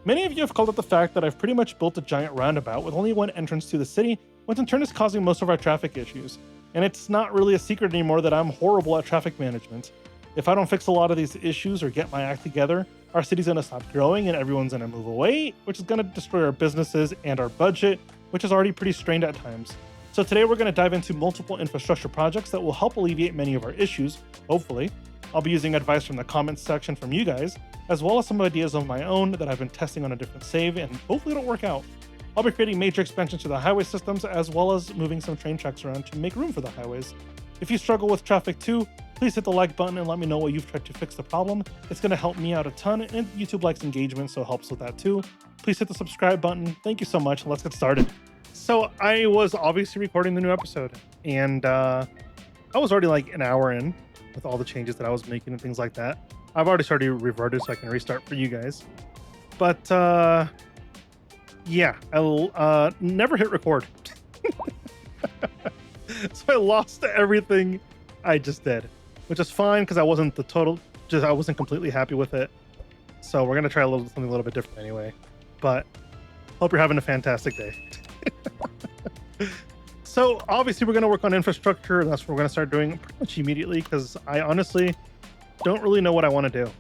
Many of you have called out the fact that I've pretty much built a giant roundabout with only one entrance to the city, which in turn is causing most of our traffic issues. And it's not really a secret anymore that I'm horrible at traffic management. If I don't fix a lot of these issues or get my act together, our city's gonna stop growing and everyone's gonna move away, which is gonna destroy our businesses and our budget, which is already pretty strained at times. So today we're gonna dive into multiple infrastructure projects that will help alleviate many of our issues, hopefully. I'll be using advice from the comments section from you guys, as well as some ideas of my own that I've been testing on a different save and hopefully it'll work out. I'll be creating major expansions to the highway systems as well as moving some train tracks around to make room for the highways. If you struggle with traffic too, please hit the like button and let me know what you've tried to fix the problem. It's going to help me out a ton, and YouTube likes engagement, so it helps with that too. Please hit the subscribe button. Thank you so much. Let's get started. So I was obviously recording the new episode, and I was already like an hour in with all the changes that I was making and things like that. I've already started reverted so I can restart for you guys. But yeah, I'll never hit record. So I lost everything I just did, which is fine because I wasn't I wasn't completely happy with it. So we're gonna try something a little bit different anyway. But hope you're having a fantastic day. So obviously we're gonna work on infrastructure, and that's what we're gonna start doing pretty much immediately because I honestly don't really know what I want to do.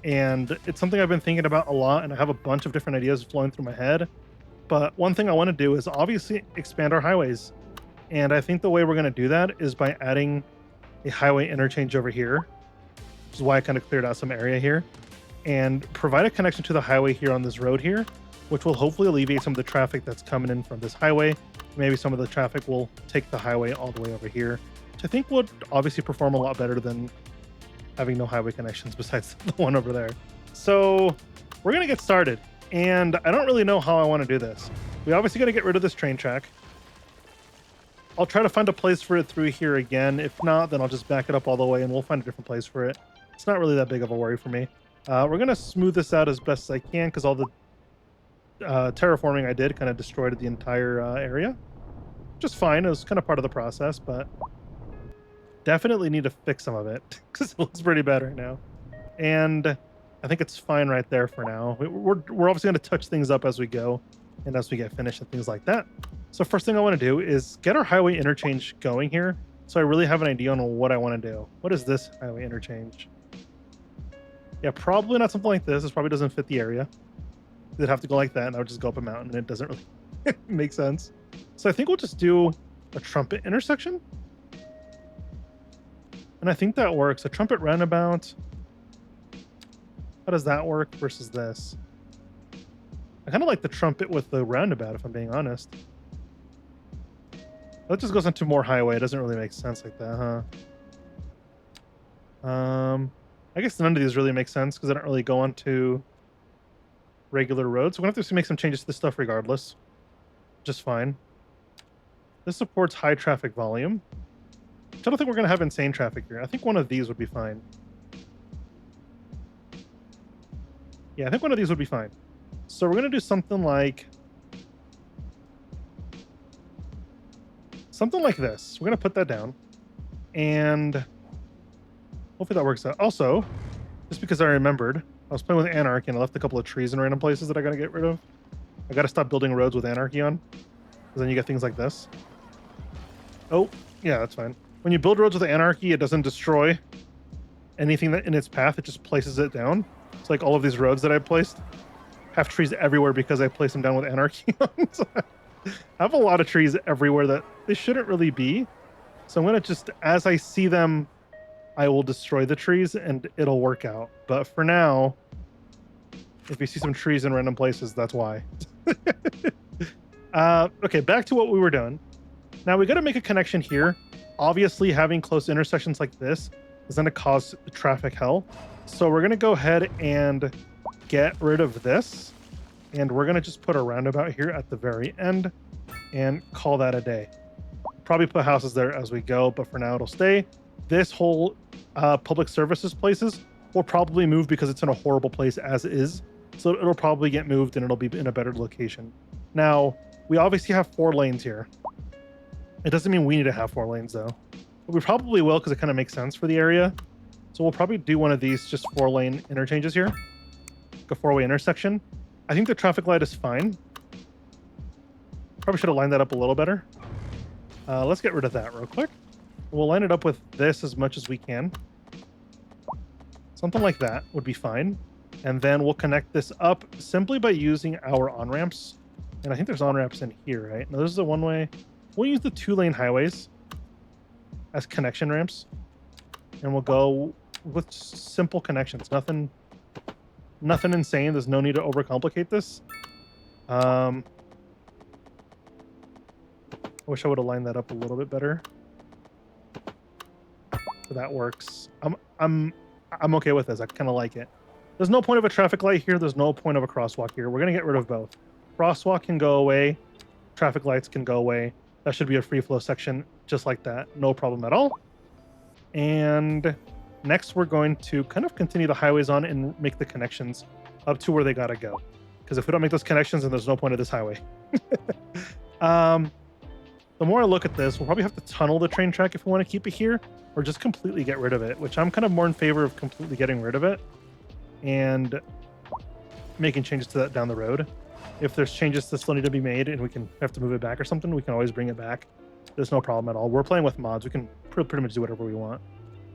And it's something I've been thinking about a lot, and I have a bunch of different ideas flowing through my head. But one thing I want to do is obviously expand our highways. And I think the way we're going to do that is by adding a highway interchange over here, which is why I kind of cleared out some area here, and provide a connection to the highway here on this road here, which will hopefully alleviate some of the traffic that's coming in from this highway. Maybe some of the traffic will take the highway all the way over here, which I think would obviously perform a lot better than having no highway connections besides the one over there. So we're going to get started, and I don't really know how I want to do this. We obviously got to get rid of this train track. I'll try to find a place for it through here again. If not, then I'll just back it up all the way and we'll find a different place for it. It's not really that big of a worry for me. We're going to smooth this out as best as I can because all the terraforming I did kind of destroyed the entire area. Just fine. It was kind of part of the process, but definitely need to fix some of it because it looks pretty bad right now. And I think it's fine right there for now. We're obviously going to touch things up as we go and as we get finished and things like that. So first thing I want to do is get our highway interchange going here. So I really have an idea on what I want to do. What is this highway interchange? Yeah, probably not something like this. This probably doesn't fit the area. It'd have to go like that, and I would just go up a mountain, and it doesn't really make sense. So I think we'll just do a trumpet intersection. And I think that works. A trumpet roundabout. How does that work versus this? I kind of like the trumpet with the roundabout, if I'm being honest. That just goes into more highway. It doesn't really make sense like that, huh? I guess none of these really make sense because they don't really go onto regular roads. So we're going to have to make some changes to this stuff regardless. Just fine. This supports high traffic volume. I don't think we're going to have insane traffic here. I think one of these would be fine. Yeah, I think one of these would be fine. So we're going to do something like this. We're going to put that down. And hopefully that works out. Also, just because I remembered, I was playing with Anarchy and I left a couple of trees in random places that I got to get rid of. I got to stop building roads with Anarchy on. Because then you get things like this. Oh, yeah, that's fine. When you build roads with Anarchy, it doesn't destroy anything that in its path. It just places it down. It's like all of these roads that I placed have trees everywhere because I placed them down with Anarchy on. So I have a lot of trees everywhere that they shouldn't really be. So I'm going to just, as I see them, I will destroy the trees and it'll work out. But for now, if you see some trees in random places, that's why. Okay, back to what we were doing. Now we got to make a connection here. Obviously, having close intersections like this is going to cause traffic hell. So we're going to go ahead and get rid of this. And we're going to just put a roundabout here at the very end and call that a day. Probably put houses there as we go, but for now it'll stay. This whole public services places will probably move because it's in a horrible place as is. So it'll probably get moved and it'll be in a better location. Now, we obviously have 4 lanes here. It doesn't mean we need to have 4 lanes though. But we probably will because it kind of makes sense for the area. So we'll probably do one of these just 4-lane interchanges here. Like a 4-way intersection. I think the traffic light is fine. Probably should have lined that up a little better. Let's get rid of that real quick. We'll line it up with this as much as we can. Something like that would be fine. And then we'll connect this up simply by using our on-ramps. And I think there's on-ramps in here, right? Now, this is a one-way. We'll use the 2-lane highways as connection ramps. And we'll go with simple connections. Nothing insane. There's no need to overcomplicate this. I wish I would have lined that up a little bit better. So that works. I'm okay with this. I kind of like it. There's no point of a traffic light here. There's no point of a crosswalk here. We're gonna get rid of both. Crosswalk can go away. Traffic lights can go away. That should be a free flow section just like that. No problem at all. And next we're going to kind of continue the highways on and make the connections up to where they gotta go. Because if we don't make those connections, then there's no point of this highway. The more I look at this, we'll probably have to tunnel the train track if we want to keep it here, or just completely get rid of it, which I'm kind of more in favor of completely getting rid of it and making changes to that down the road. If there's changes that still need to be made and we can have to move it back or something, we can always bring it back. There's no problem at all. We're playing with mods. We can pretty much do whatever we want.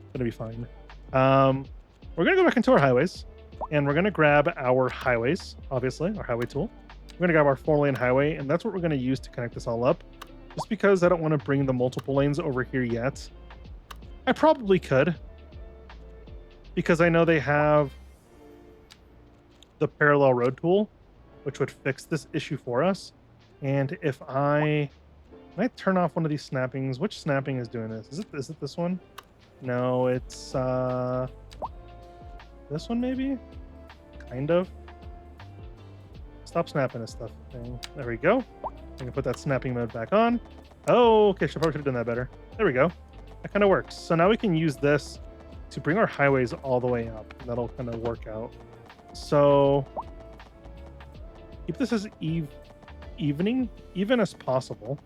It's gonna be fine. We're gonna go back into our highways, and we're gonna grab our highways, obviously, our highway tool. We're gonna grab our 4-lane highway, and that's what we're gonna use to connect this all up. Just because I don't want to bring the multiple lanes over here yet. I probably could, because I know they have the parallel road tool, which would fix this issue for us. And if I turn off one of these snappings, which snapping is doing this? Is it this one? No, it's this one maybe? Kind of. Stop snapping this stuff thing. There we go. I can put that snapping mode back on. Oh, okay. Probably could have done that better. There we go. That kind of works. So now we can use this to bring our highways all the way up. That'll kind of work out. So keep this as even as possible.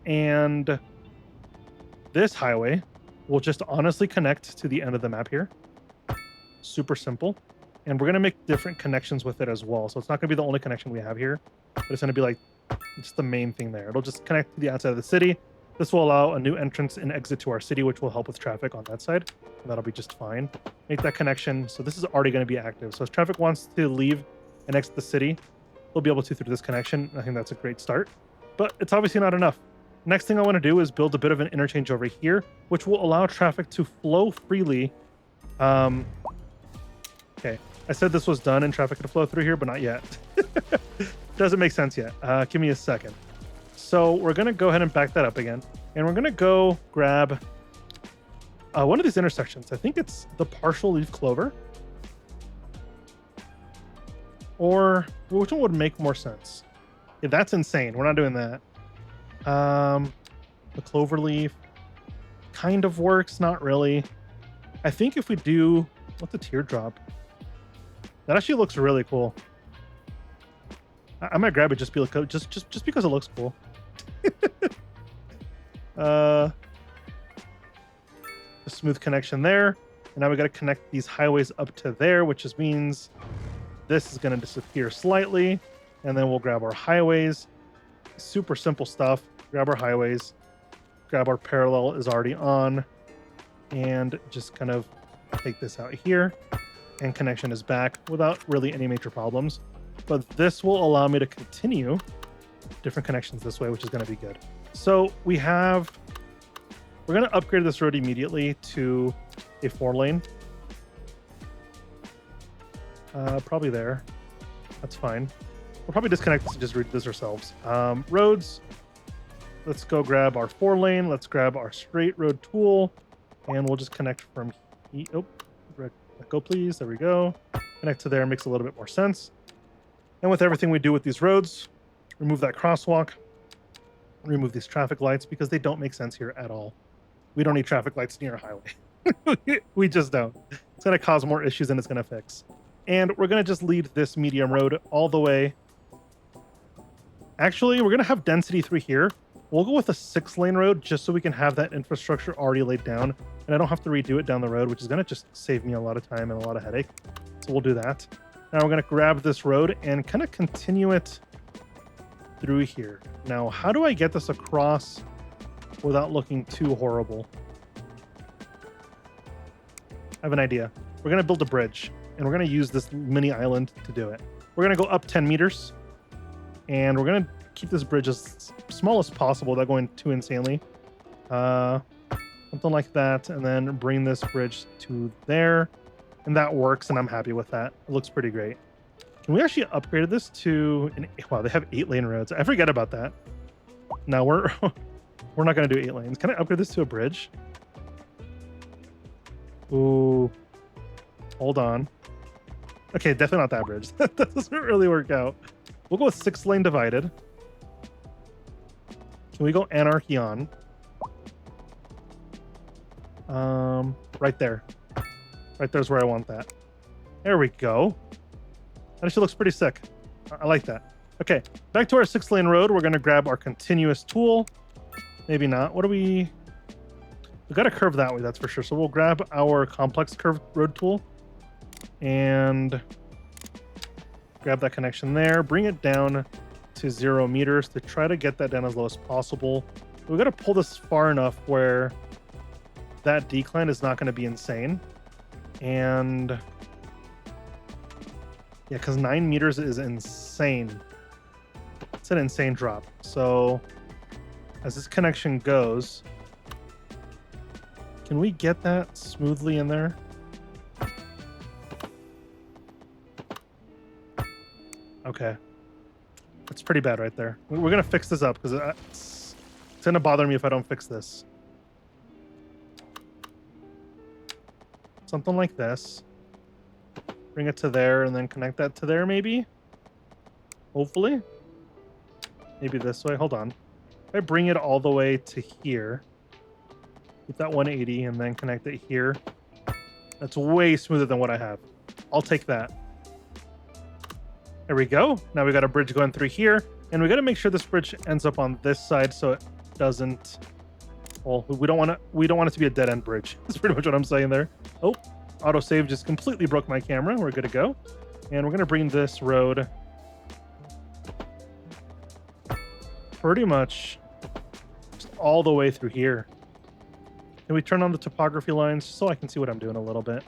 And this highway will just honestly connect to the end of the map here. Super simple. And we're going to make different connections with it as well. So it's not going to be the only connection we have here, but it's going to be like just the main thing there. It'll just connect to the outside of the city. This will allow a new entrance and exit to our city, which will help with traffic on that side. And that'll be just fine. Make that connection. So this is already going to be active. So if traffic wants to leave and exit the city, they'll be able to through this connection. I think that's a great start, but it's obviously not enough. Next thing I want to do is build a bit of an interchange over here, which will allow traffic to flow freely. Okay. I said this was done and traffic could flow through here, but not yet. Doesn't make sense yet. Give me a second. So we're going to go ahead and back that up again. And we're going to go grab one of these intersections. I think it's the partial leaf clover. Or which one would make more sense? Yeah, that's insane. We're not doing that. The clover leaf kind of works. Not really. I think if we do... What's a teardrop? That actually looks really cool. I might grab it just because it looks cool. A smooth connection there. And now we got to connect these highways up to there, which just means this is going to disappear slightly. And then we'll grab our highways. Super simple stuff. Grab our highways. Grab our parallel is already on. And just kind of take this out here. And connection is back without really any major problems. But this will allow me to continue different connections this way, which is going to be good. So we're going to upgrade this road immediately to a 4-lane. Probably there. That's fine. We'll probably disconnect this and just read this ourselves. Roads. Let's go grab our 4-lane. Let's grab our straight road tool. And we'll just connect from here. Oh, let go, please. There we go. Connect to there makes a little bit more sense. And with everything we do with these roads, remove that crosswalk, remove these traffic lights because they don't make sense here at all. We don't need traffic lights near a highway. We just don't. It's going to cause more issues than it's going to fix. And we're going to just lead this medium road all the way. Actually, we're going to have density 3 here. We'll go with a 6-lane road just so we can have that infrastructure already laid down. And I don't have to redo it down the road, which is going to just save me a lot of time and a lot of headache. So we'll do that. Now we're going to grab this road and kind of continue it through here. Now, how do I get this across without looking too horrible? I have an idea. We're going to build a bridge, and we're going to use this mini island to do it. We're going to go up 10 meters, and we're going to keep this bridge as small as possible without going too insanely. Something like that, and then bring this bridge to there, and that works, and I'm happy with that. It looks pretty great. Can we actually upgrade this to an... Wow, they have 8-lane roads. I forget about that. No, we're not going to do 8 lanes. Can I upgrade this to a bridge? Ooh. Hold on. Okay, definitely not that bridge. That doesn't really work out. We'll go with 6-lane divided. Can we go anarchy on? Right there. Right there's where I want that. There we go. That actually looks pretty sick. I like that. Okay, back to our 6-lane road. We're going to grab our continuous tool. Maybe not. What do we... We got to curve that way, that's for sure. So we'll grab our complex curved road tool and grab that connection there. Bring it down to 0 meters to try to get that down as low as possible. We got to pull this far enough where that decline is not going to be insane. And yeah, because 9 meters is insane. It's an insane drop. So as this connection goes, can we get that smoothly in there? Okay. That's pretty bad right there. We're going to fix this up because it's going to bother me if I don't fix this. Something like this. Bring it to there and then connect that to there maybe? Hopefully. Maybe this way. Hold on. If I bring it all the way to here, keep that 180 and then connect it here. That's way smoother than what I have. I'll take that. There we go. Now we got a bridge going through here, and we got to make sure this bridge ends up on this side so it doesn't... Well, we don't want it to be a dead-end bridge. That's pretty much what I'm saying there. Oh, autosave just completely broke my camera. We're good to go. And we're going to bring this road pretty much just all the way through here. Can we turn on the topography lines so I can see what I'm doing a little bit?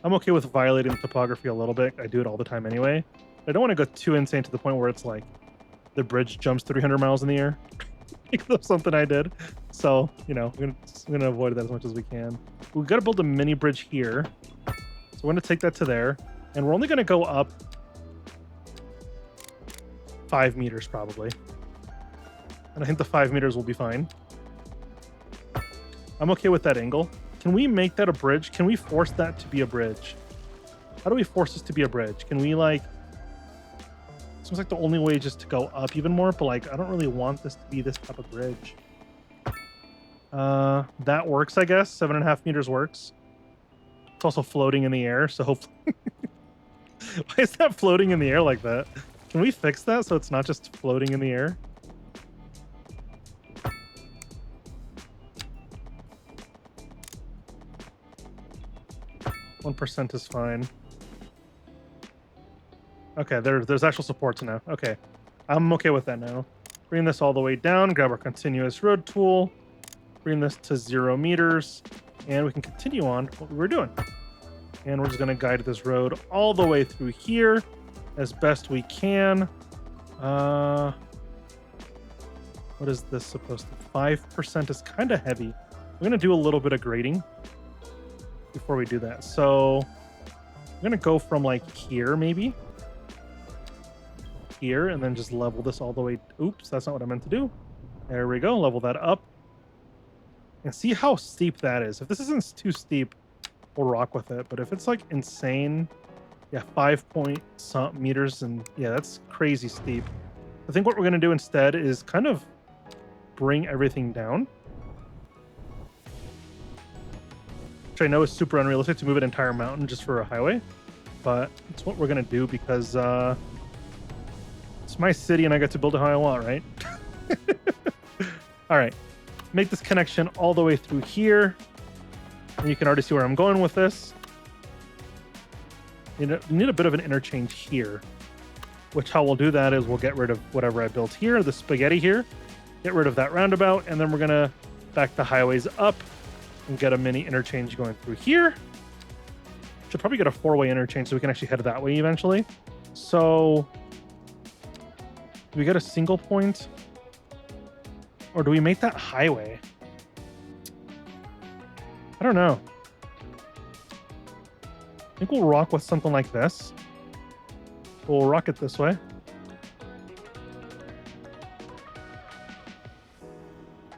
I'm okay with violating the topography a little bit. I do it all the time anyway. I don't want to go too insane to the point where it's like the bridge jumps 300 miles in the air. That's something I did. So, you know, we're gonna avoid that as much as we can. We've got to build a mini bridge here. So we're going to take that to there. And we're only going to go up 5 meters probably. And I think the 5 meters will be fine. I'm okay with that angle. Can we make that a bridge? Can we force that to be a bridge? How do we force this to be a bridge? Can we like... Seems like the only way is just to go up even more, but like I don't really want this to be this type of bridge. That works, I guess. 7.5 meters works. It's also floating in the air, so hopefully... Why is that floating in the air like that? Can we fix that so it's not just floating in the air? %1 is fine. Okay, there's actual supports now. Okay, I'm okay with that now. Bring this all the way down, grab our continuous road tool, bring this to 0 meters, and we can continue on what we were doing. And we're just going to guide this road all the way through here as best we can. What is this supposed to... 5% is kind of heavy. We're going to do a little bit of grading before we do that. So I'm going to go from like here, maybe. Here, and then just level this all the way. Oops, that's not what I meant to do. There we go. Level that up. And see how steep that is. If this isn't too steep, we'll rock with it. But if it's like insane, yeah, 5 point some meters, and yeah, that's crazy steep. I think what we're going to do instead is kind of bring everything down. Which I know is super unrealistic to move an entire mountain just for a highway. But it's what we're going to do because it's my city and I get to build it how I want, right? All right. Make this connection all the way through here. And you can already see where I'm going with this. We need a bit of an interchange here, which how we'll do that is we'll get rid of whatever I built here, the spaghetti here, get rid of that roundabout, and then we're going to back the highways up and get a mini interchange going through here. Should probably get a 4-way interchange so we can actually head that way eventually. So do we get a single point? Or do we make that highway? I don't know. I think we'll rock with something like this. We'll rock it this way.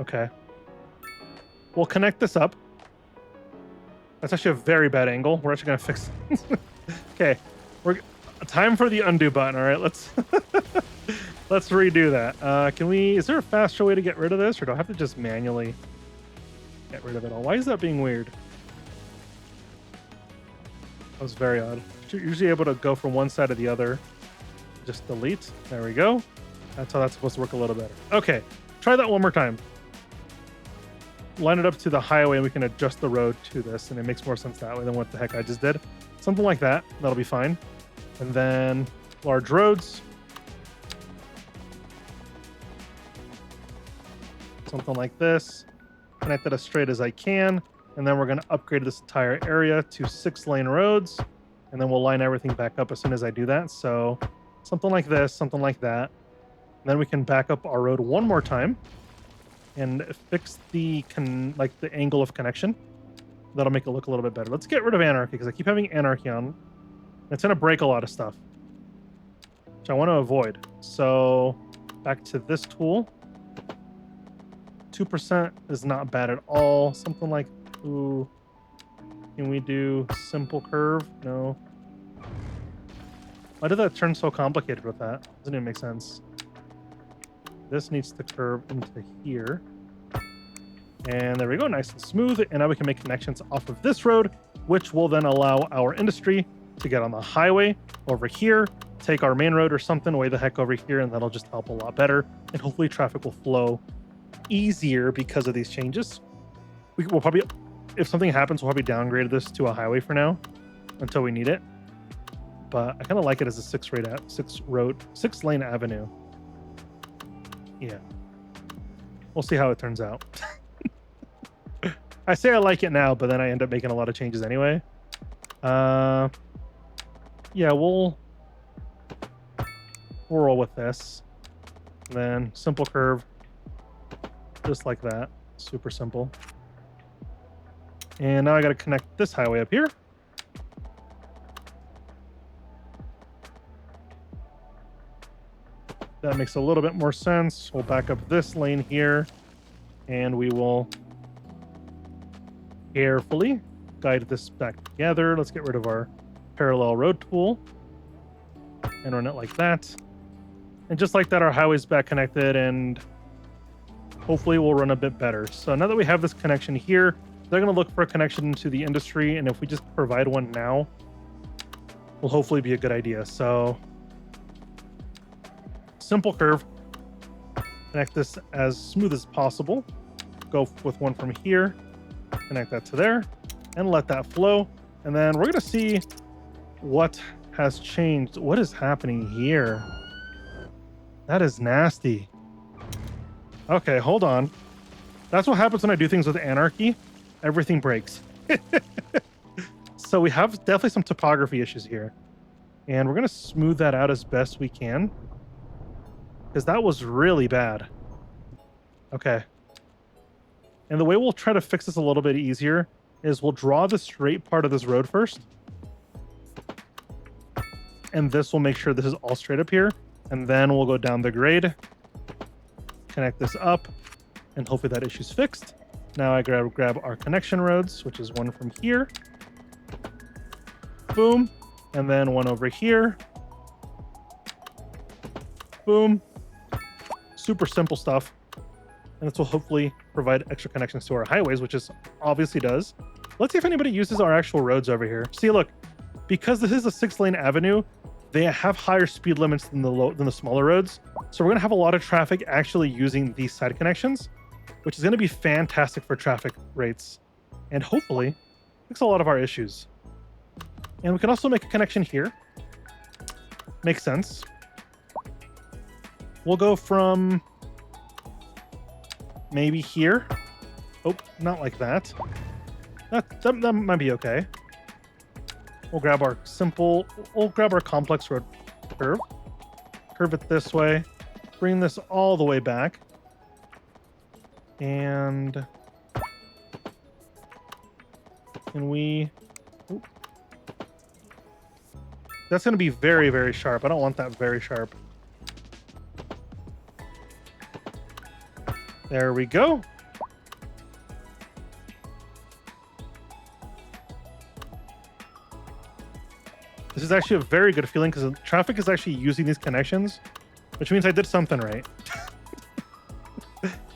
Okay. We'll connect this up. That's actually a very bad angle. We're actually going to fix it. Okay. Time for the undo button. All right, let's let's redo that. Is there a faster way to get rid of this, or do I have to just manually get rid of it all? Why is that being weird? That was very odd. You're usually able to go from one side to the other. Just delete. There we go. That's how that's supposed to work a little better. Okay, try that one more time. Line it up to the highway and we can adjust the road to this, and it makes more sense that way than what the heck I just did. Something like that. That'll be fine. And then large roads. Something like this. Connect it as straight as I can. And then we're going to upgrade this entire area to 6-lane roads. And then we'll line everything back up as soon as I do that. So something like this, something like that. And then we can back up our road one more time and fix the angle of connection. That'll make it look a little bit better. Let's get rid of anarchy because I keep having anarchy on. It's going to break a lot of stuff, which I want to avoid. So back to this tool. 2% is not bad at all. Something like, ooh, can we do simple curve? No. Why did that turn so complicated with that? Doesn't even make sense. This needs to curve into here. And there we go, nice and smooth. And now we can make connections off of this road, which will then allow our industry to get on the highway over here, take our main road or something way the heck over here, and that'll just help a lot better. And hopefully traffic will flow easier because of these changes. We'll probably, if something happens, we'll probably downgrade this to a highway for now until we need it. But I kind of like it as a 6-lane avenue. Yeah. We'll see how it turns out. I say I like it now, but then I end up making a lot of changes anyway. Yeah, we'll roll with this. And then simple curve. Just like that. Super simple. And now I got to connect this highway up here. That makes a little bit more sense. We'll back up this lane here, and we will carefully guide this back together. Let's get rid of our parallel road tool and run it like that. And just like that, our highway's back connected, and hopefully we'll run a bit better. So now that we have this connection here, they're going to look for a connection to the industry, and if we just provide one now, will hopefully be a good idea. So simple curve, connect this as smooth as possible, go with one from here, connect that to there, and let that flow. And then we're going to see what has changed. What is happening here? That is nasty. Okay, hold on. That's what happens when I do things with anarchy. Everything breaks. So we have definitely some topography issues here, and we're going to smooth that out as best we can, because that was really bad. Okay. And the way we'll try to fix this a little bit easier is we'll draw the straight part of this road first. And this will make sure this is all straight up here. And then we'll go down the grade, connect this up, and hopefully that issue's fixed. Now I grab our connection roads, which is one from here. Boom. And then one over here. Boom. Super simple stuff. And this will hopefully provide extra connections to our highways, which is obviously does. Let's see if anybody uses our actual roads over here. See, look, because this is a 6-lane avenue, they have higher speed limits than the smaller roads. So we're going to have a lot of traffic actually using these side connections, which is going to be fantastic for traffic rates and hopefully fix a lot of our issues. And we can also make a connection here. Makes sense. We'll go from maybe here. Oh, not like that. That might be okay. We'll grab our complex road curve. Curve it this way. Bring this all the way back. And can we... Oop. That's going to be very, very sharp. I don't want that very sharp. There we go. This is actually a very good feeling because traffic is actually using these connections, which means I did something right.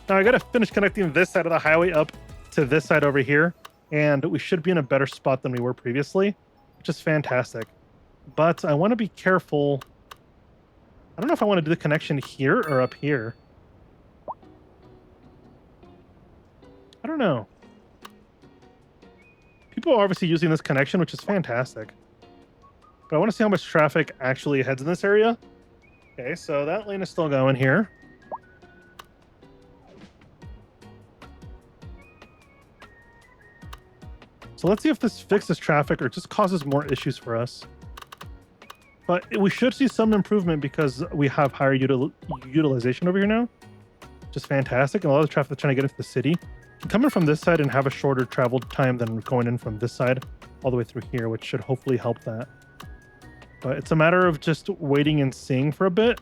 Now I got to finish connecting this side of the highway up to this side over here, and we should be in a better spot than we were previously, which is fantastic. But I want to be careful. I don't know if I want to do the connection here or up here. I don't know. People are obviously using this connection, which is fantastic. But I want to see how much traffic actually heads in this area. Okay, so that lane is still going here. So let's see if this fixes traffic or just causes more issues for us. But we should see some improvement because we have higher utilization over here now, which is fantastic. And a lot of the traffic that's trying to get into the city can come in from this side and have a shorter travel time than going in from this side all the way through here, which should hopefully help that. But it's a matter of just waiting and seeing for a bit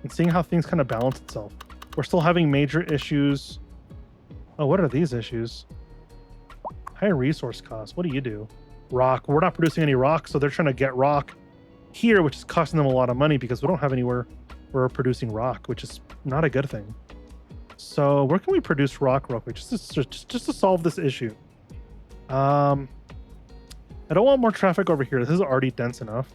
and seeing how things kind of balance itself. We're still having major issues. Oh, what are these issues? High resource costs. What do you do? Rock. We're not producing any rock, so they're trying to get rock here, which is costing them a lot of money because we don't have anywhere where we're producing rock, which is not a good thing. So where can we produce rock real quick? Just to solve this issue. I don't want more traffic over here. This is already dense enough.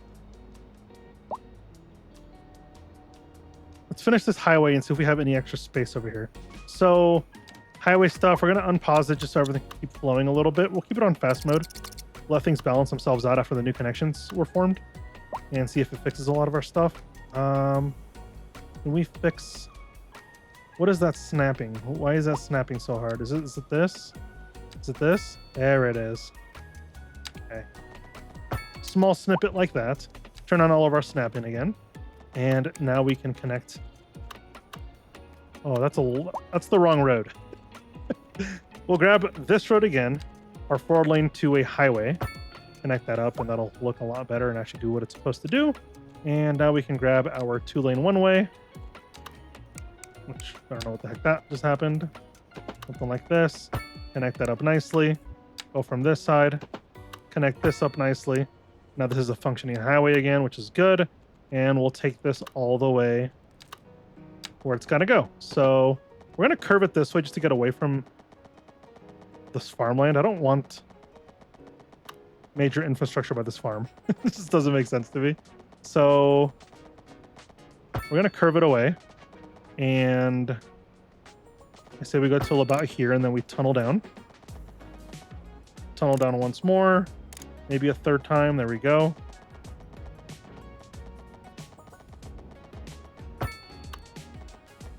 Let's finish this highway and see if we have any extra space over here. So highway stuff, we're going to unpause it just so everything can keep flowing a little bit. We'll keep it on fast mode. Let things balance themselves out after the new connections were formed and see if it fixes a lot of our stuff. Can we fix... What is that snapping? Why is that snapping so hard? Is it this? Is it this? There it is. Okay. Small snippet like that. Turn on all of our snapping again. And now we can connect. Oh, that's the wrong road. We'll grab this road again, our 4 lane to a highway. Connect that up and that'll look a lot better and actually do what it's supposed to do. And now we can grab our 2 lane one way, which I don't know what the heck that just happened. Something like this. Connect that up nicely. Go from this side. Connect this up nicely. Now this is a functioning highway again, which is good. And we'll take this all the way where it's got to go. So we're going to curve it this way just to get away from this farmland. I don't want major infrastructure by this farm. This just doesn't make sense to me. So we're going to curve it away. And I say we go till about here and then we tunnel down. Tunnel down once more. Maybe a third time. There we go.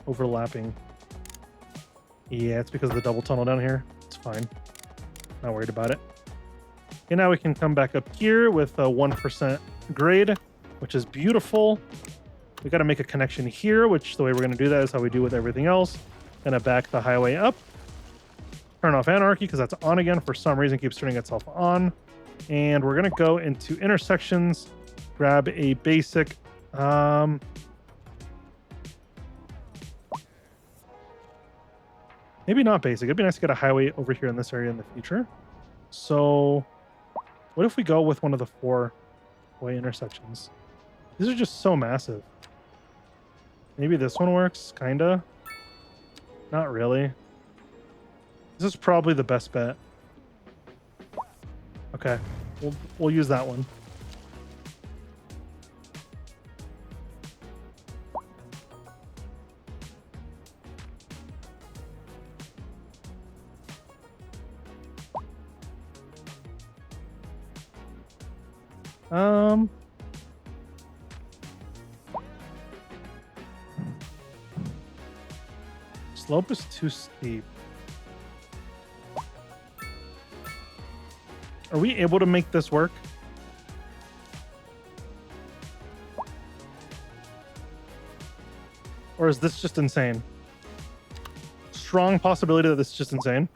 Overlapping. Yeah, it's because of the double tunnel down here. It's fine. Not worried about it. Okay, now we can come back up here with a 1% grade, which is beautiful. We got to make a connection here, which the way we're going to do that is how we do with everything else. Gonna back the highway up. Turn off anarchy because that's on again. For some reason, keeps turning itself on. And we're going to go into intersections, grab a basic... maybe not basic. It'd be nice to get a highway over here in this area in the future. So what if we go with one of the 4-way intersections? These are just so massive. Maybe this one works, kinda. Not really. This is probably the best bet. Okay, we'll use that one. Um, slope is too steep. Are we able to make this work? Or is this just insane? Strong possibility that this is just insane.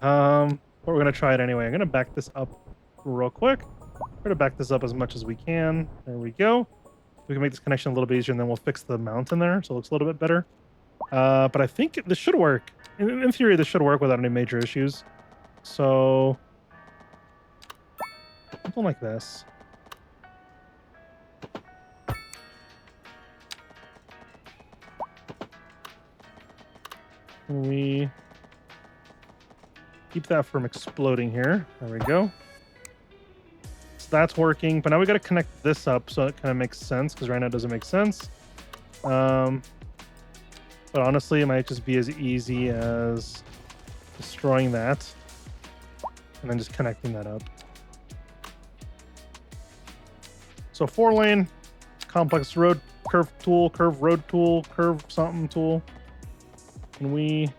But we're gonna try it anyway. I'm gonna back this up real quick. We're gonna back this up as much as we can. There we go. We can make this connection a little bit easier, and then we'll fix the mountain there so it looks a little bit better. But I think this should work. In theory, this should work without any major issues. So something like this. Can we keep that from exploding here? There we go. So that's working, but now we got to connect this up so it kind of makes sense, because right now it doesn't make sense. But honestly, it might just be as easy as destroying that and then just connecting that up. So 4-lane, complex road curve tool, curve road tool, curve something tool. Can we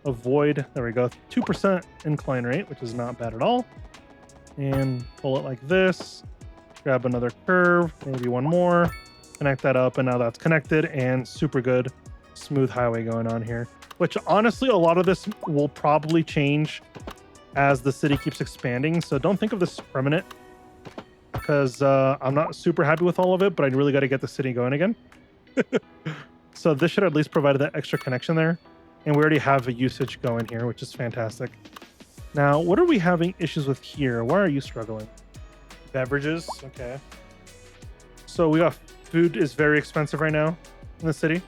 avoid, there we go, 2% incline rate, which is not bad at all. And pull it like this, grab another curve, maybe one more, connect that up, and now that's connected, and super good smooth highway going on here. Which honestly, a lot of this will probably change as the city keeps expanding, so don't think of this as permanent, because I'm not super happy with all of it, but I really got to get the city going again. So this should at least provide that extra connection there. And we already have a usage going here, which is fantastic. Now, what are we having issues with here? Why are you struggling? Beverages, okay. So we got food is very expensive right now in the city.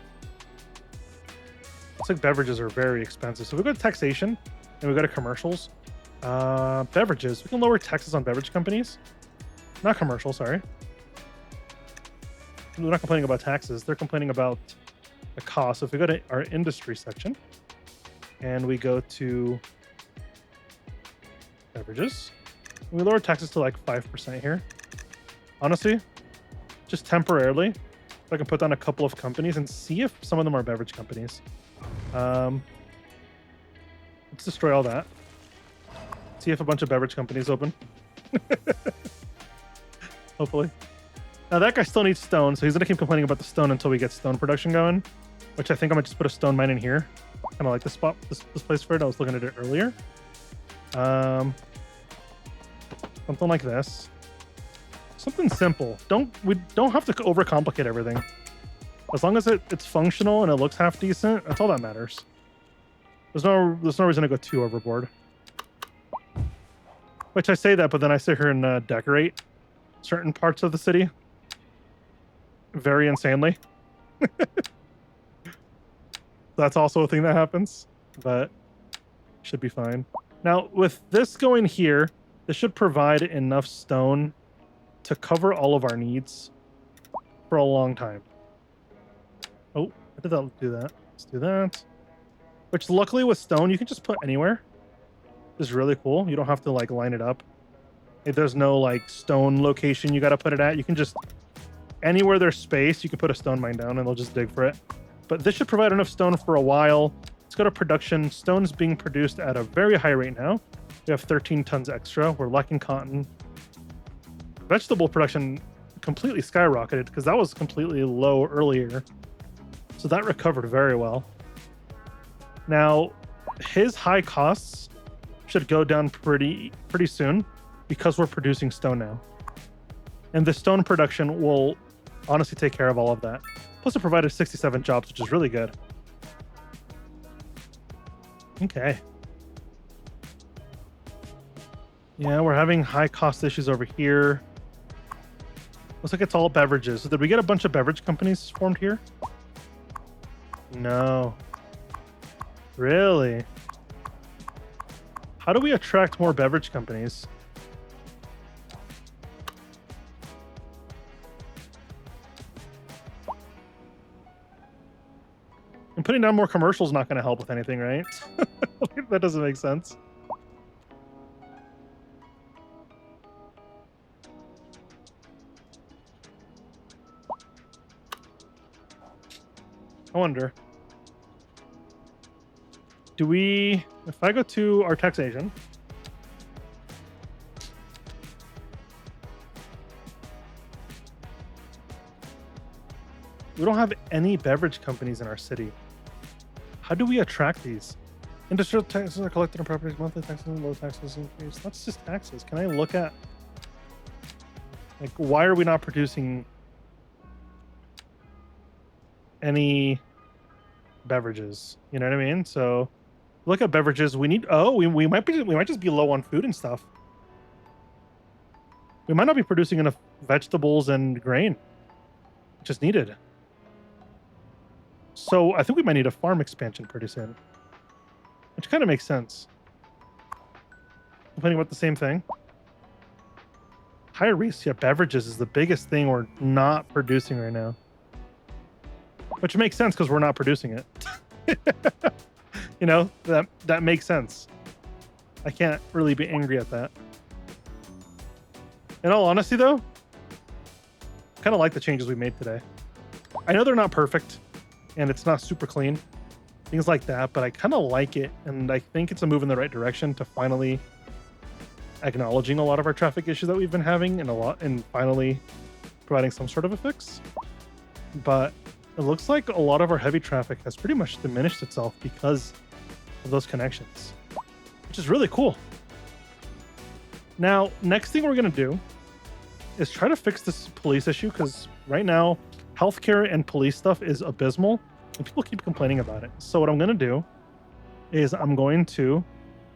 Looks like beverages are very expensive. So we go to taxation and we go to commercials. Beverages, we can lower taxes on beverage companies. Not commercial, sorry. They're not complaining about taxes. They're complaining about the cost. So if we go to our industry section and we go to beverages, we lower taxes to like 5% here. Honestly, just temporarily, so I can put down a couple of companies and see if some of them are beverage companies. Let's destroy all that. See if a bunch of beverage companies open. Hopefully. Now that guy still needs stone, so he's gonna keep complaining about the stone until we get stone production going, which I think I'm gonna just put a stone mine in here. Kind of like this spot, this place for it. I was looking at it earlier. Something like this. Something simple. We don't have to overcomplicate everything. As long as it's functional and it looks half decent, that's all that matters. There's no reason to go too overboard. Which I say that, but then I sit here and decorate certain parts of the city very insanely. That's also a thing that happens, but should be fine. Now, with this going here, this should provide enough stone to cover all of our needs for a long time. Oh, how did that do that? Let's do that. Which luckily with stone, you can just put anywhere. This is really cool. You don't have to like line it up. If there's no like stone location you got to put it at, you can just anywhere there's space, you can put a stone mine down and they'll just dig for it. But this should provide enough stone for a while. Let's go to production. Stone is being produced at a very high rate now. We have 13 tons extra. We're lacking cotton. Vegetable production completely skyrocketed because that was completely low earlier. So that recovered very well. Now, his high costs should go down pretty soon because we're producing stone now. And the stone production will honestly take care of all of that. Plus it provided 67 jobs, which is really good. Okay. Yeah, we're having high cost issues over here. Looks like it's all beverages. So did we get a bunch of beverage companies formed here? No. Really? How do we attract more beverage companies? And putting down more commercials is not going to help with anything, right? That doesn't make sense. I wonder. If I go to our taxation, we don't have any beverage companies in our city. How do we attract these? Industrial taxes are collected on properties, monthly taxes and low taxes increase. That's just taxes. Can I look at, like, why are we not producing any beverages? You know what I mean? So look at beverages. We need, we might just be low on food and stuff. We might not be producing enough vegetables and grain, which is needed. So I think we might need a farm expansion pretty soon, which kind of makes sense. Complaining about the same thing. Higher risk, yeah, beverages is the biggest thing we're not producing right now. Which makes sense because we're not producing it. You know, that makes sense. I can't really be angry at that. In all honesty, though, kind of like the changes we made today. I know they're not perfect, and it's not super clean, things like that, but I kind of like it, and I think it's a move in the right direction to finally acknowledging a lot of our traffic issues that we've been having, and finally providing some sort of a fix. But it looks like a lot of our heavy traffic has pretty much diminished itself because of those connections, which is really cool. Now, next thing we're going to do is try to fix this police issue, because right now, healthcare and police stuff is abysmal, and people keep complaining about it. So what I'm going to do is I'm going to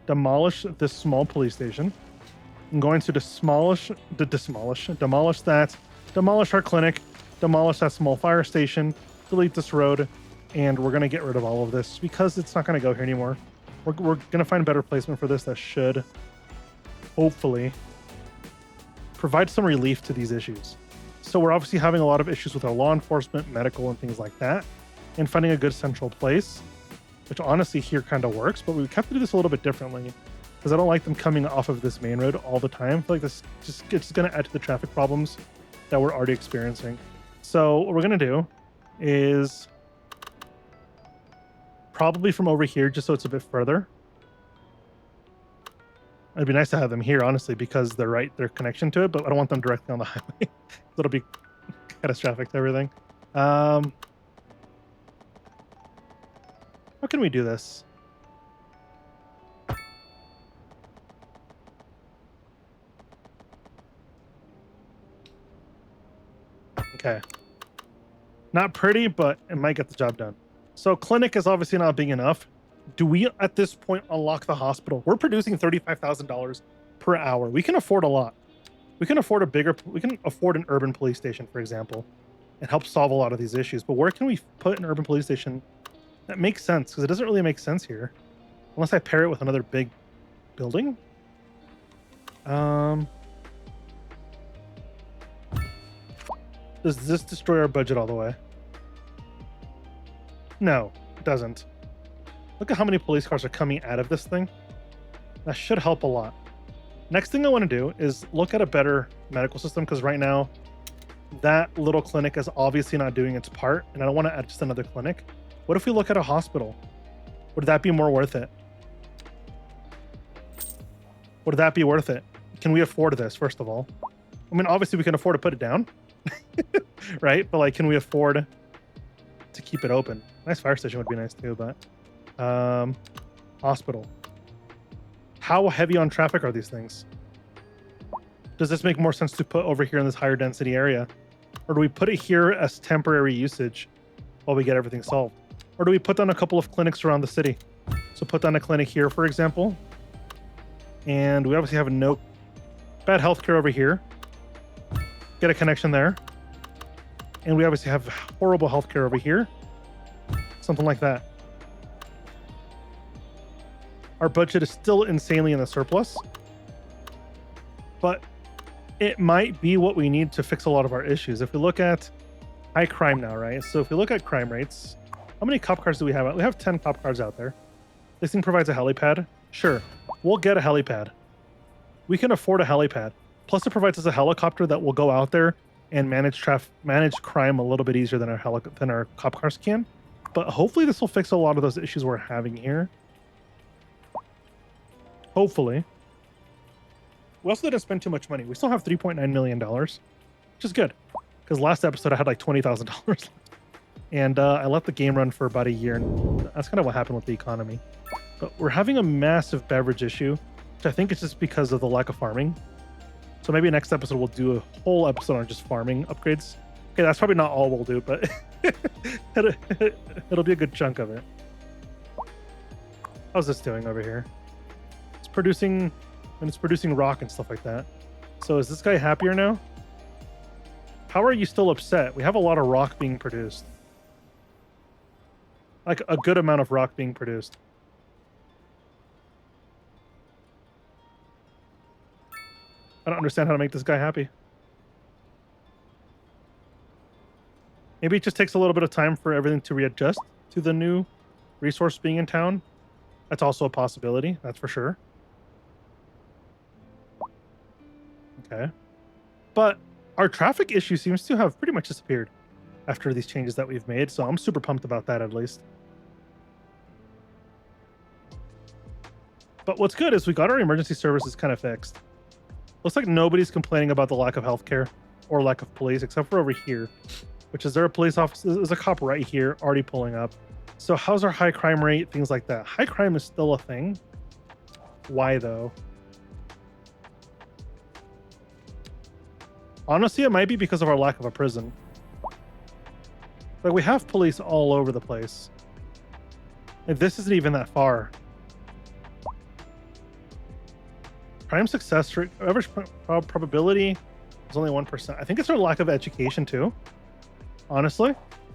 demolish this small police station. I'm going to demolish our clinic, demolish that small fire station, delete this road, and we're going to get rid of all of this because it's not going to go here anymore. We're going to find better placement for this that should hopefully provide some relief to these issues. So we're obviously having a lot of issues with our law enforcement, medical, and things like that, and finding a good central place, which honestly here kind of works, but we have to do this a little bit differently because I don't like them coming off of this main road all the time. I feel like this it's going to add to the traffic problems that we're already experiencing. So what we're going to do is probably from over here, just so it's a bit further. It'd be nice to have them here, honestly, because they're connection to it, but I don't want them directly on the highway. It'll be catastrophic to everything. How can we do this? Okay. Not pretty, but it might get the job done. So clinic is obviously not big enough. Do we, at this point, unlock the hospital? We're producing $35,000 per hour. We can afford a lot. We can afford an urban police station, for example, and help solve a lot of these issues. But where can we put an urban police station that makes sense? Because it doesn't really make sense here, unless I pair it with another big building. Does this destroy our budget all the way? No, it doesn't. Look at how many police cars are coming out of this thing. That should help a lot. Next thing I want to do is look at a better medical system, because right now that little clinic is obviously not doing its part, and I don't want to add just another clinic. What if we look at a hospital? Would that be more worth it? Would that be worth it? Can we afford this, first of all? I mean, obviously we can afford to put it down, right? But like, can we afford to keep it open? Nice fire station would be nice too, but hospital. How heavy on traffic are these things? Does this make more sense to put over here in this higher density area? Or do we put it here as temporary usage while we get everything solved? Or do we put down a couple of clinics around the city? So put down a clinic here, for example. And we obviously have no bad healthcare over here. Get a connection there. And we obviously have horrible healthcare over here. Something like that. Our budget is still insanely in the surplus, but it might be what we need to fix a lot of our issues. If we look at high crime now, right? So if we look at crime rates, how many cop cars do we have? We have 10 cop cars out there. This thing provides a helipad. Sure, we'll get a helipad. We can afford a helipad. Plus it provides us a helicopter that will go out there and manage crime a little bit easier than our cop cars can. But hopefully this will fix a lot of those issues we're having here. Hopefully. We also didn't spend too much money. We still have $3.9 million, which is good. Because last episode I had like $20,000. And I let the game run for about a year. And that's kind of what happened with the economy. But we're having a massive beverage issue, which I think is just because of the lack of farming. So maybe next episode we'll do a whole episode on just farming upgrades. Okay, that's probably not all we'll do, but it'll be a good chunk of it. How's this doing over here? It's producing, and it's producing rock and stuff like that. So is this guy happier now? How are you still upset? We have a lot of rock being produced. Like a good amount of rock being produced. I don't understand how to make this guy happy. Maybe it just takes a little bit of time for everything to readjust to the new resource being in town. That's also a possibility, that's for sure. Okay. But our traffic issue seems to have pretty much disappeared after these changes that we've made, so I'm super pumped about that at least. But what's good is we got our emergency services kind of fixed. Looks like nobody's complaining about the lack of healthcare or lack of police, except for over here, which is there a police officer? There's a cop right here already pulling up. So how's our high crime rate? Things like that. High crime is still a thing. Why though? Honestly, it might be because of our lack of a prison. Like we have police all over the place. And this isn't even that far.Crime success rate, average probability is only 1%. I think it's our lack of education too. Honestly,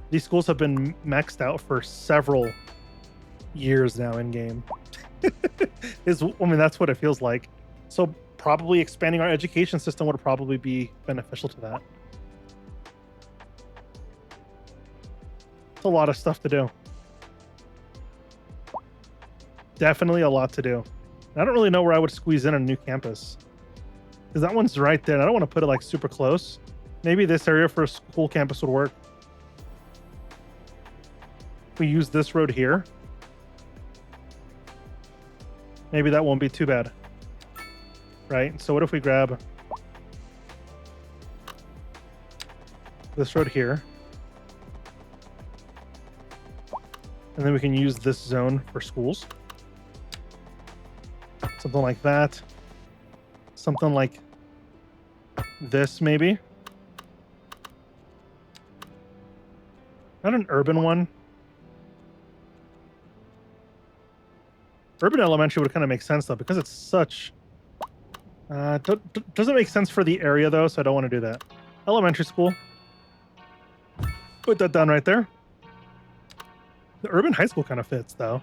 these schools have been maxed out for several years now in game. That's what it feels like. So probably expanding our education system would probably be beneficial to that. It's a lot of stuff to do. Definitely a lot to do. I don't really know where I would squeeze in a new campus. Because that one's right there. And I don't want to put it like super close. Maybe this area for a school campus would work. If we use this road here. Maybe that won't be too bad. Right? So what if we grab this road here. And then we can use this zone for schools. Something like that. Something like this, maybe. Not an urban one. Urban elementary would kind of make sense, though, because it's such... doesn't make sense for the area, though, so I don't want to do that. Elementary school. Put that down right there. The urban high school kind of fits, though.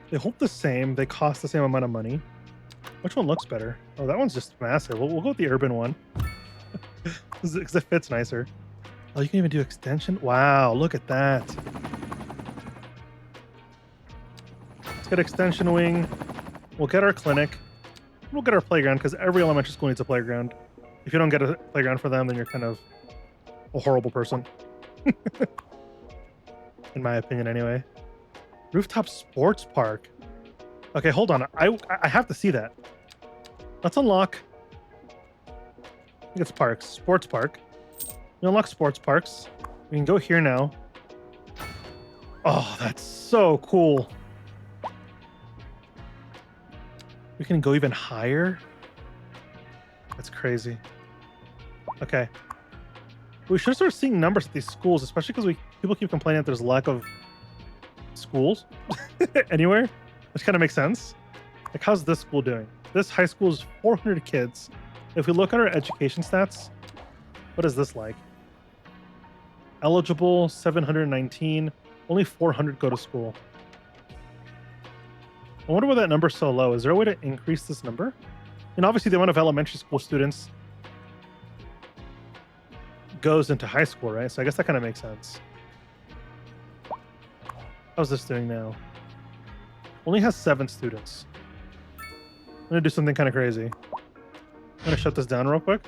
They hold the same. They cost the same amount of money. Which one looks better? Oh, that one's just massive. We'll go with the urban one. Because it fits nicer. Oh, you can even do extension? Wow, look at that. Let's get extension wing. We'll get our clinic. We'll get our playground, because every elementary school needs a playground. If you don't get a playground for them, then you're kind of a horrible person. In my opinion, anyway. Rooftop sports park. Okay, hold on. I have to see that. Let's unlock. I think it's parks. Sports park. We unlock sports parks. We can go here now. Oh, that's so cool. We can go even higher. That's crazy. Okay. We should start seeing numbers at these schools, especially because people keep complaining that there's lack of schools anywhere, which kind of makes sense. Like, how's this school doing? This high school is 400 kids. If we look at our education stats, what is this like? Eligible 719, only 400 go to school. I wonder why that number's so low. Is there a way to increase this number? And obviously the amount of elementary school students goes into high school, right? So I guess that kind of makes sense. How's this doing now? Only has 7 students. I'm gonna do something kind of crazy. I'm gonna shut this down real quick.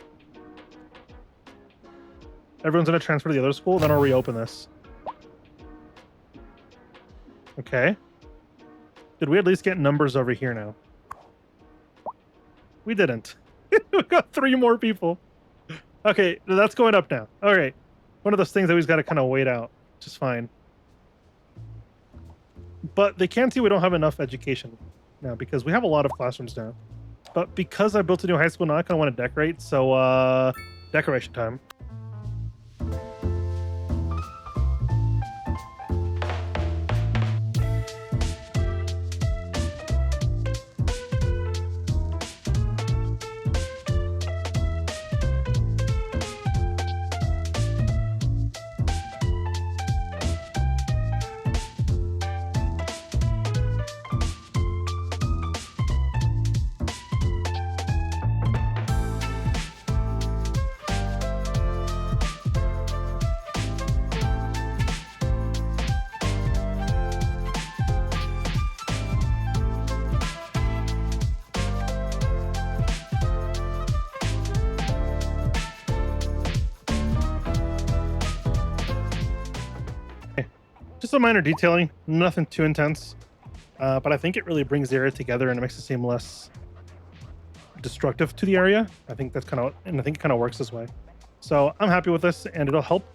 Everyone's going to transfer to the other school, then I'll reopen this. Okay. Did we at least get numbers over here now? We didn't. We got 3 more people. Okay, that's going up now. All right. One of those things that we've got to kind of wait out, which is fine. But they can see we don't have enough education now because we have a lot of classrooms now. But because I built a new high school now, I kind of want to decorate. So, decoration time. Just some minor detailing, nothing too intense, but I think it really brings the area together and it makes it seem less destructive to the area. I think that's kind of, and I think it kind of works this way. So I'm happy with this, and it'll help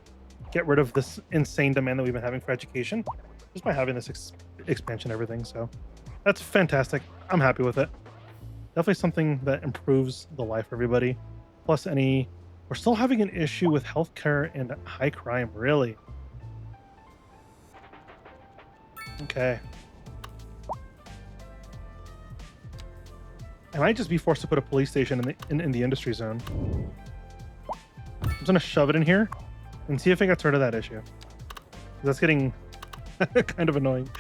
get rid of this insane demand that we've been having for education just by having this expansion and everything. So that's fantastic. I'm happy with it. Definitely something that improves the life of everybody. Plus, we're still having an issue with healthcare and high crime, really. Okay. I might just be forced to put a police station in the industry zone. I'm just gonna shove it in here and see if it gets rid of that issue. That's getting kind of annoying.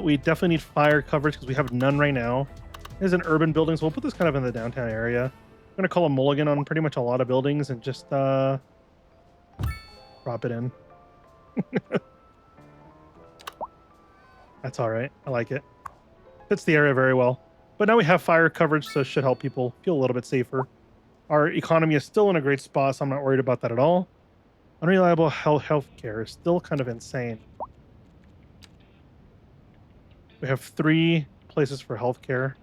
We definitely need fire coverage because we have none right now. There's an urban building, so we'll put this kind of in the downtown area. I'm gonna call a mulligan on pretty much a lot of buildings and just drop it in. That's all right. I like it. Fits the area very well. But now we have fire coverage, so it should help people feel a little bit safer. Our economy is still in a great spot, so I'm not worried about that at all. Unreliable healthcare is still kind of insane. We have 3 places for healthcare.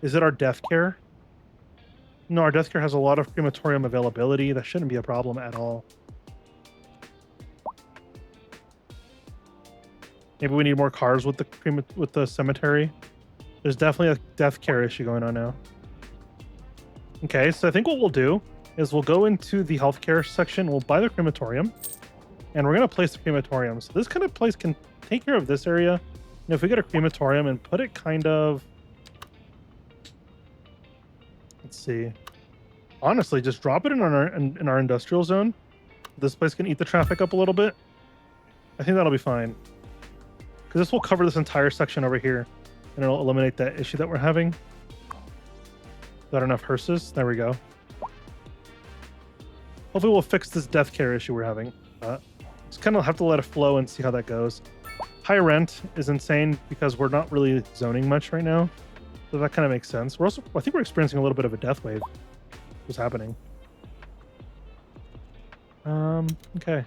Is it our death care? No, our death care has a lot of crematorium availability. That shouldn't be a problem at all. Maybe we need more cars with the cemetery. There's definitely a death care issue going on now. Okay, so I think what we'll do is we'll go into the healthcare section. We'll buy the crematorium, and we're going to place the crematorium. So this kind of place can take care of this area. And if we get a crematorium and put it kind of... Let's see. Honestly, just drop it in our industrial zone. This place can eat the traffic up a little bit. I think that'll be fine. Because this will cover this entire section over here, and it'll eliminate that issue that we're having. Got enough hearses? There we go. Hopefully we'll fix this death care issue we're having. Just kind of have to let it flow and see how that goes. High rent is insane because we're not really zoning much right now. So that kind of makes sense. I think we're experiencing a little bit of a death wave. What's happening? Okay.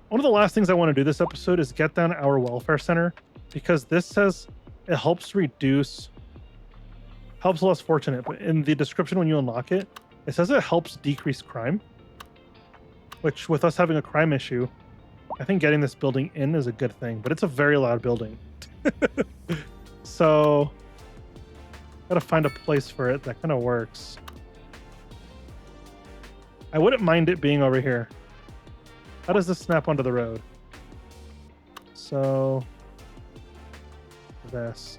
One of the last things I want to do this episode is get down our welfare center, because this says it helps less fortunate, but in the description when you unlock it, it says it helps decrease crime, which with us having a crime issue, I think getting this building in is a good thing, but it's a very loud building. So gotta find a place for it that kind of works. I wouldn't mind it being over here. How does this snap onto the road? So this.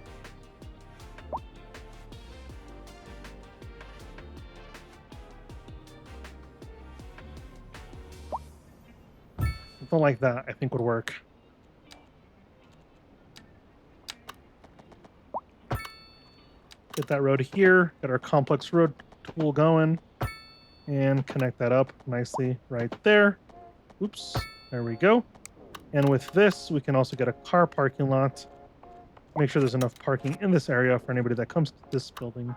Something like that, I think would work. Get that road here, get our complex road tool going, and connect that up nicely right there. Oops, there we go. And with this, we can also get a car parking lot. Make sure there's enough parking in this area for anybody that comes to this building.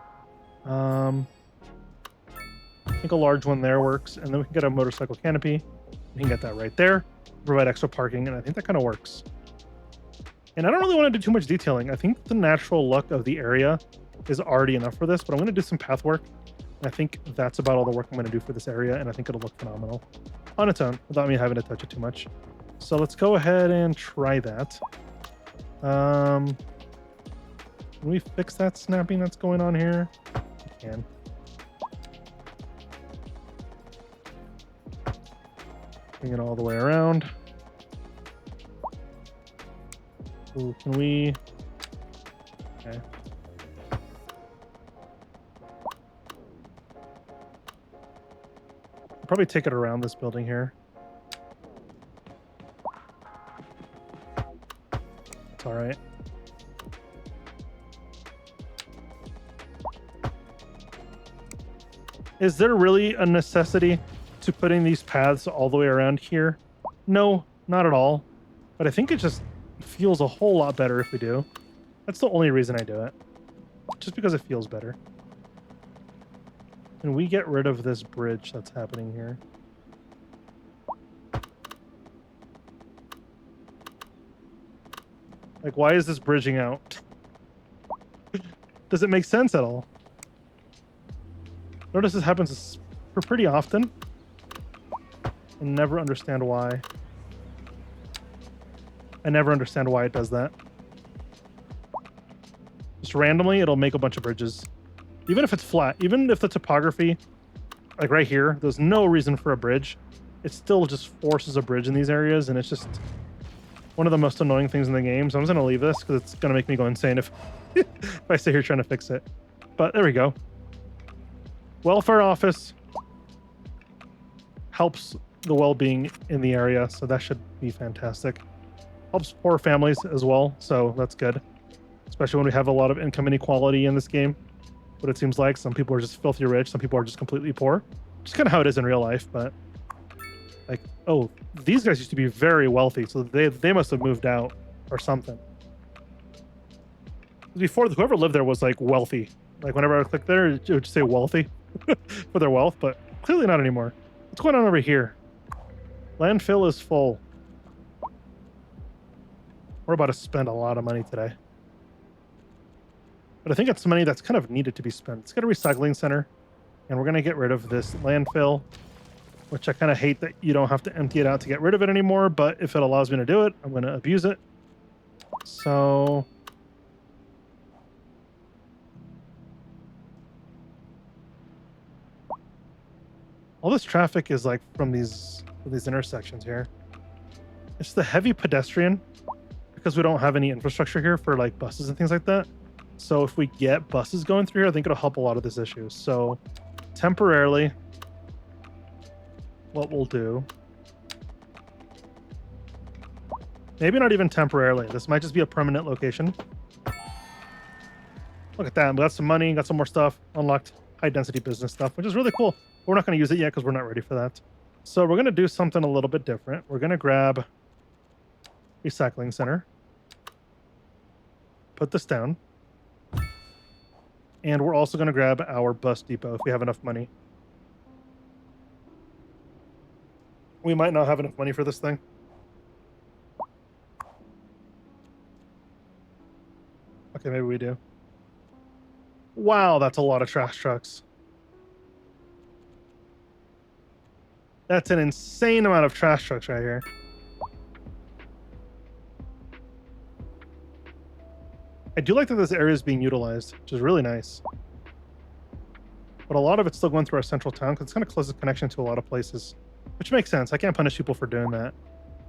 I think a large one there works, and then we can get a motorcycle canopy. We can get that right there, provide extra parking, and I think that kind of works. And I don't really want to do too much detailing. I think the natural look of the area is already enough for this, but I'm going to do some path work. And I think that's about all the work I'm going to do for this area, and I think it'll look phenomenal on its own without me having to touch it too much. So let's go ahead and try that. Can we fix that snapping that's going on here? We can. Bring it all the way around. Ooh, can we? Okay. I'll probably take it around this building here. It's all right. Is there really a necessity to putting these paths all the way around here? No, not at all. But I think it just feels a whole lot better if we do. That's the only reason I do it. Just because it feels better. Can we get rid of this bridge that's happening here? Like, why is this bridging out? Does it make sense at all? Notice this happens pretty often. I never understand why. I never understand why it does that. Just randomly, it'll make a bunch of bridges. Even if it's flat, even if the topography, like right here, there's no reason for a bridge. It still just forces a bridge in these areas, and it's just one of the most annoying things in the game. So I'm just going to leave this because it's going to make me go insane if, if I sit here trying to fix it. But there we go. Welfare office helps the well-being in the area, so that should be fantastic. Helps poor families as well, so that's good. Especially when we have a lot of income inequality in this game. What it seems like, some people are just filthy rich, some people are just completely poor. Just kind of how it is in real life, but like, oh, these guys used to be very wealthy, so they must have moved out or something. Before, whoever lived there was like wealthy. Like whenever I would click there, it would just say wealthy for their wealth, but clearly not anymore. What's going on over here? Landfill is full. We're about to spend a lot of money today. But I think it's money that's kind of needed to be spent. Let's get a recycling center, and we're going to get rid of this landfill, which I kind of hate that you don't have to empty it out to get rid of it anymore, but if it allows me to do it, I'm going to abuse it. So all this traffic is like from these intersections here. It's the heavy pedestrian because we don't have any infrastructure here for like buses and things like that. So if we get buses going through here, I think it'll help a lot of this issue. So temporarily, what we'll do, maybe not even temporarily, this might just be a permanent location. Look at that, we got some money, got some more stuff, unlocked high density business stuff, which is really cool. We're not going to use it yet because we're not ready for that. So we're going to do something a little bit different. We're going to grab recycling center, put this down, and we're also going to grab our bus depot if we have enough money. We might not have enough money for this thing. Okay, maybe we do. Wow, that's a lot of trash trucks. That's an insane amount of trash trucks right here. I do like that this area is being utilized, which is really nice. But a lot of it's still going through our central town because it's going to close the connection to a lot of places, which makes sense. I can't punish people for doing that.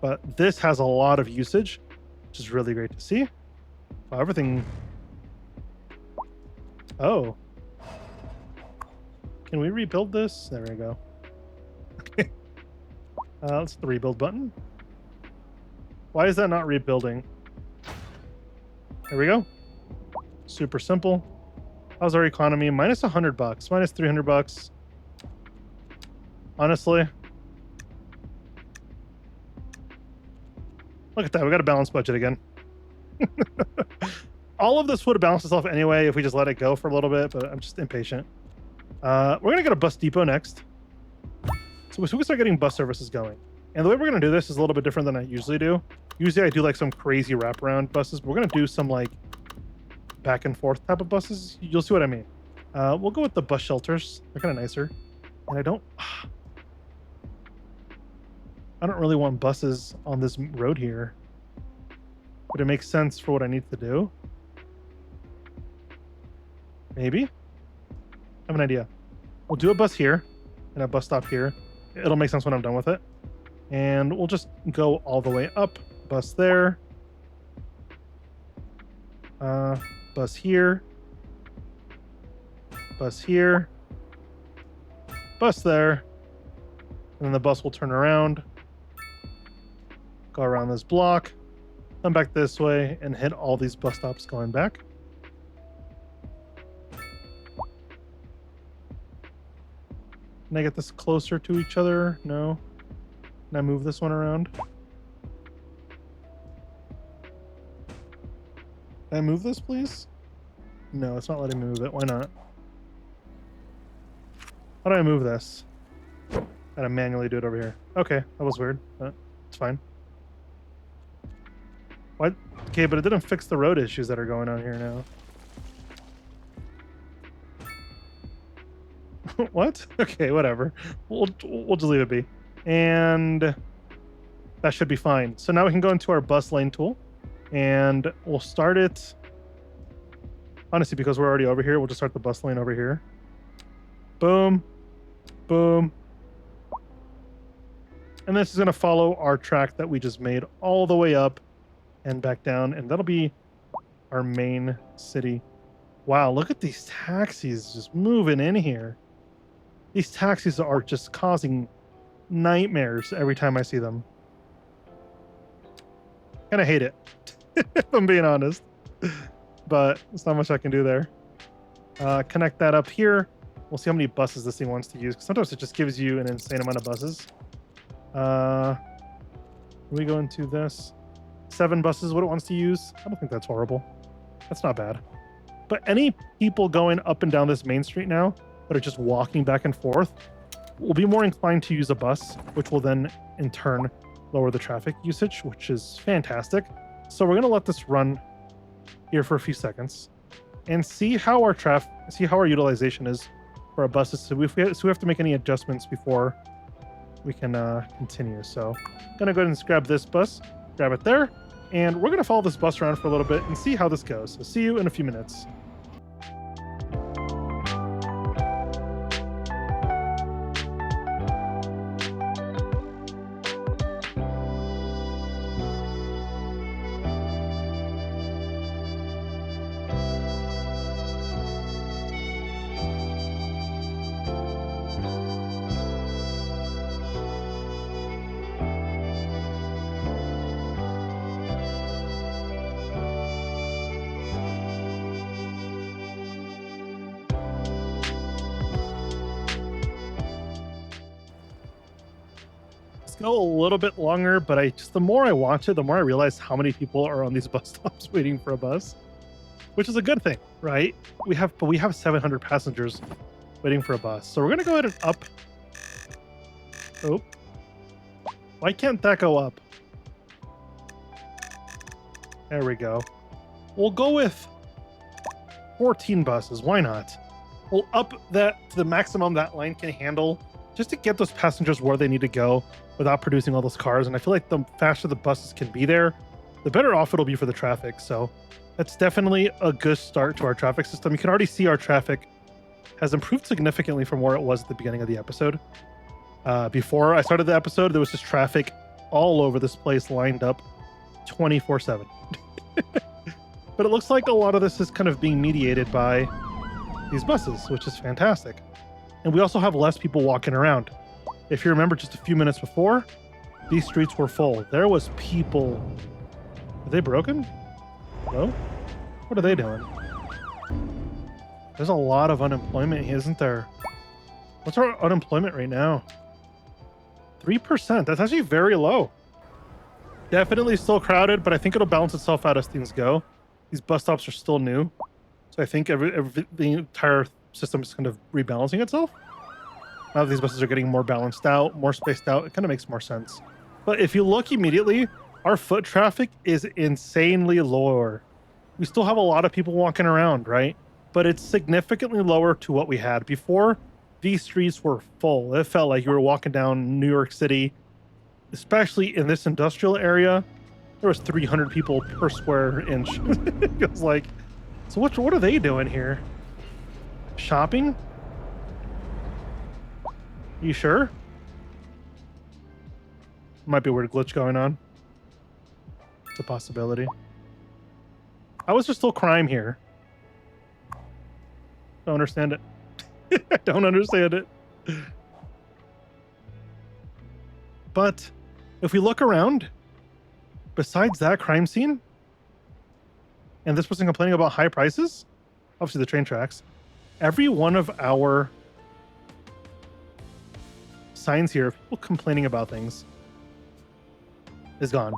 But this has a lot of usage, which is really great to see. Wow, everything... Oh. Can we rebuild this? There we go. Okay. Let's hit the rebuild button. Why is that not rebuilding? There we go. Super simple. How's our economy? Minus $100, minus $300. Honestly, look at that. We got a balanced budget again. All of this would have balanced itself anyway if we just let it go for a little bit, but I'm just impatient. We're gonna get a bus depot next. So we can start getting bus services going. And the way we're gonna do this is a little bit different than I usually do. Usually I do like some crazy wraparound buses, but we're gonna do some like back and forth type of buses. You'll see what I mean. We'll go with the bus shelters. They're kind of nicer. And I don't really want buses on this road here, but it makes sense for what I need to do. Maybe. I have an idea. We'll do a bus here and a bus stop here. It'll make sense when I'm done with it. And we'll just go all the way up. Bus there. Bus here. Bus here. Bus there. And then the bus will turn around. Go around this block. Come back this way and hit all these bus stops going back. Can I get this closer to each other? No. Can I move this one around? Can I move this, please? No, it's not letting me move it. Why not? How do I move this? Gotta manually do it over here. Okay, that was weird, but it's fine. What? Okay, but it didn't fix the road issues that are going on here now. What? Okay, whatever. We'll just leave it be. And that should be fine. So now we can go into our bus lane tool and we'll start it. Honestly, because we're already over here, we'll just start the bus lane over here. Boom. Boom. And this is going to follow our track that we just made all the way up and back down. And that'll be our main city. Wow, look at these taxis just moving in here. These taxis are just causing nightmares every time I see them. Kind of hate it, if I'm being honest. But there's not much I can do there. Connect that up here. We'll see how many buses this thing wants to use. Sometimes it just gives you an insane amount of buses. We go into this. 7 buses, what it wants to use. I don't think that's horrible. That's not bad. But any people going up and down this main street now that are just walking back and forth will be more inclined to use a bus, which will then in turn lower the traffic usage, which is fantastic. So we're gonna let this run here for a few seconds and see how our utilization is for our buses. So we have to make any adjustments before we can continue. So I'm gonna go ahead and grab this bus, grab it there, and we're gonna follow this bus around for a little bit and see how this goes. So see you in a few minutes. Go a little bit longer, but the more I watch it, the more I realize how many people are on these bus stops waiting for a bus, which is a good thing, right? We have 700 passengers waiting for a bus. So we're going to go ahead and up. Oh, why can't that go up? There we go. We'll go with 14 buses. Why not? We'll up that to the maximum that line can handle, just to get those passengers where they need to go without producing all those cars. And I feel like the faster the buses can be there, the better off it'll be for the traffic. So that's definitely a good start to our traffic system. You can already see our traffic has improved significantly from where it was at the beginning of the episode. Before I started the episode, there was just traffic all over this place lined up 24/7. But it looks like a lot of this is kind of being mediated by these buses, which is fantastic. And we also have less people walking around. If you remember just a few minutes before, these streets were full. There was people. Are they broken? No? What are they doing? There's a lot of unemployment, isn't there? What's our unemployment rate now? 3%. That's actually very low. Definitely still crowded, but I think it'll balance itself out as things go. These bus stops are still new. So I think the entire system is kind of rebalancing itself. Now that these buses are getting more balanced out, more spaced out, it kind of makes more sense. But if you look immediately, our foot traffic is insanely lower. We still have a lot of people walking around, right? But it's significantly lower to what we had before. These streets were full. It felt like you were walking down New York City, especially in this industrial area. There was 300 people per square inch. It was like, so what are they doing here? Shopping? You sure? Might be a weird glitch going on. It's a possibility. How is there still crime here? Don't understand it. I don't understand it. But if we look around, besides that crime scene, and this person complaining about high prices, obviously the train tracks, every one of our signs here, people complaining about things, is gone.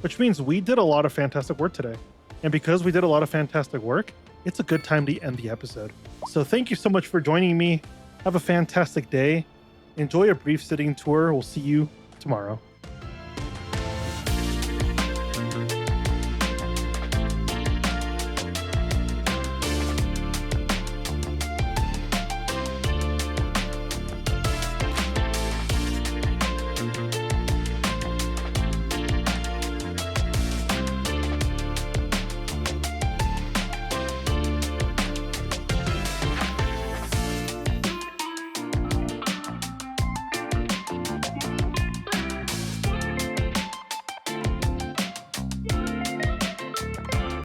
Which means we did a lot of fantastic work today. And because we did a lot of fantastic work, it's a good time to end the episode. So thank you so much for joining me. Have a fantastic day. Enjoy a brief sitting tour. We'll see you tomorrow.